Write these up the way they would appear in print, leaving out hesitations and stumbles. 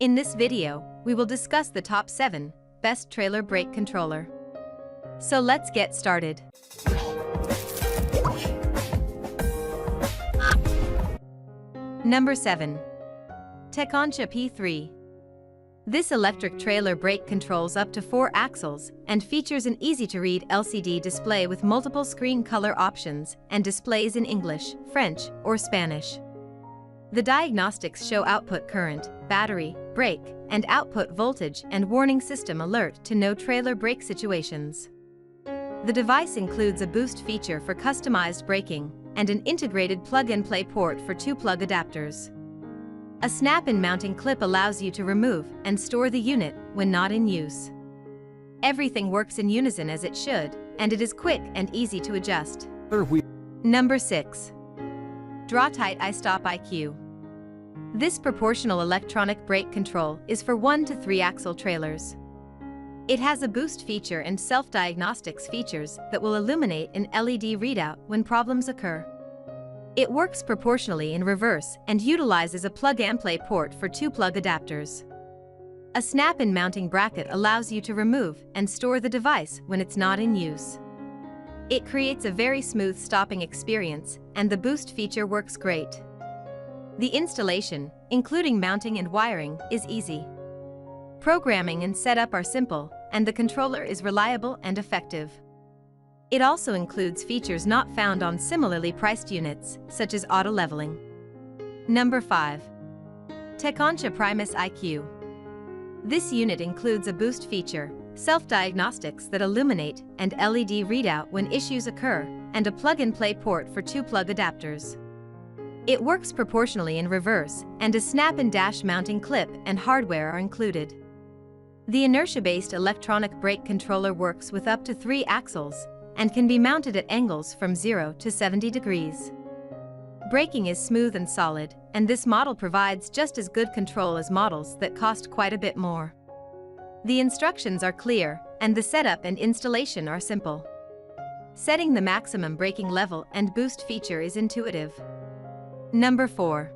In this video, we will discuss the top 7 best trailer brake controller. So let's get started. Number 7. Tekonsha P3. This electric trailer brake controls up to 4 axles and features an easy-to-read LCD display with multiple screen color options and displays in English, French, or Spanish. The diagnostics show output current, battery, brake, and output voltage and warning system alert to no trailer brake situations. The device includes a boost feature for customized braking and an integrated plug-and-play port for 2 plug adapters. A snap-in mounting clip allows you to remove and store the unit when not in use. Everything works in unison as it should, and it is quick and easy to adjust. Number 6. Drawtite iStop IQ. This proportional electronic brake control is for 1 to 3 axle trailers. It has a boost feature and self-diagnostics features that will illuminate an LED readout when problems occur. It works proportionally in reverse and utilizes a plug-and-play port for 2 plug adapters. A snap-in mounting bracket allows you to remove and store the device when it's not in use. It creates a very smooth stopping experience, and the boost feature works great. The installation, including mounting and wiring, is easy. Programming and setup are simple, and the controller is reliable and effective. It also includes features not found on similarly priced units, such as auto leveling. Number 5. Tekonsha Primus IQ. This unit includes a boost feature, self-diagnostics that illuminate and LED readout when issues occur, and a plug-and-play port for 2 plug adapters. It works proportionally in reverse, and a snap-in dash mounting clip and hardware are included. The inertia-based electronic brake controller works with up to 3 axles, and can be mounted at angles from 0 to 70 degrees. Braking is smooth and solid, and this model provides just as good control as models that cost quite a bit more. The instructions are clear, and the setup and installation are simple. Setting the maximum braking level and boost feature is intuitive. Number 4.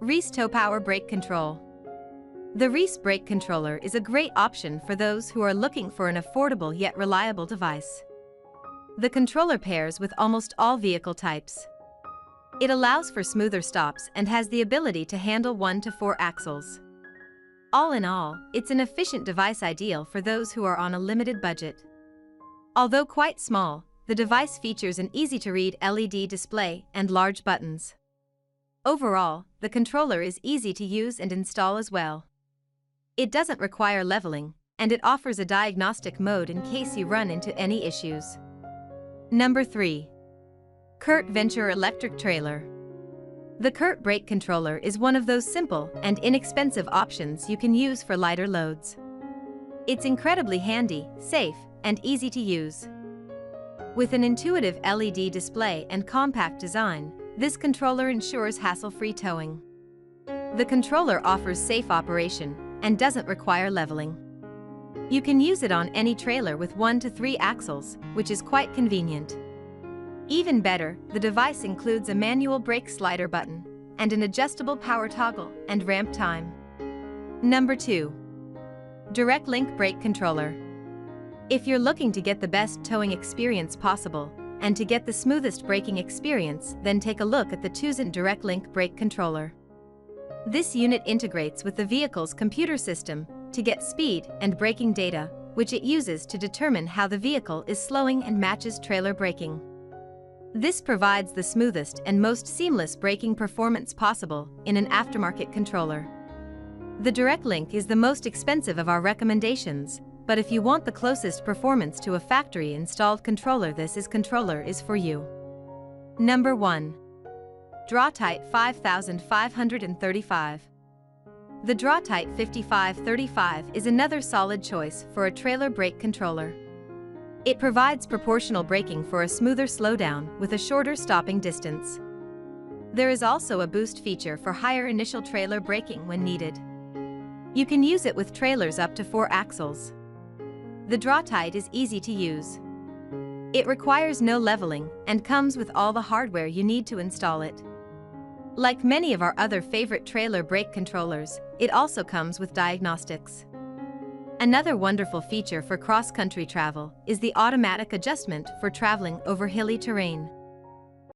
Remo Tow Power Brake Control. The Remo brake controller is a great option for those who are looking for an affordable yet reliable device. The controller pairs with almost all vehicle types. It allows for smoother stops and has the ability to handle 1 to 4 axles. All in all, it's an efficient device ideal for those who are on a limited budget. Although quite small, the device features an easy-to-read LED display and large buttons. Overall, the controller is easy to use and install as well. It doesn't require leveling, and it offers a diagnostic mode in case you run into any issues. Number 3. Curt Venture Electric Trailer. The Curt brake controller is one of those simple and inexpensive options you can use for lighter loads. It's incredibly handy, safe, and easy to use. With an intuitive LED display and compact design, this controller ensures hassle-free towing. The controller offers safe operation and doesn't require leveling. You can use it on any trailer with 1 to 3 axles, which is quite convenient. Even better, the device includes a manual brake slider button and an adjustable power toggle and ramp time. Number 2. Directlink Brake Controller. If you're looking to get the best towing experience possible and to get the smoothest braking experience, then take a look at the Tekonsha Directlink Brake Controller. This unit integrates with the vehicle's computer system to get speed and braking data, which it uses to determine how the vehicle is slowing and matches trailer braking. This provides the smoothest and most seamless braking performance possible in an aftermarket controller. The Directlink is the most expensive of our recommendations, but if you want the closest performance to a factory-installed controller, this controller is for you. Number 1. Drawtite 5535. The Drawtite 5535 is another solid choice for a trailer brake controller. It provides proportional braking for a smoother slowdown with a shorter stopping distance. There is also a boost feature for higher initial trailer braking when needed. You can use it with trailers up to 4 axles. The Drawtite is easy to use. It requires no leveling and comes with all the hardware you need to install it. Like many of our other favorite trailer brake controllers, it also comes with diagnostics. Another wonderful feature for cross-country travel is the automatic adjustment for traveling over hilly terrain.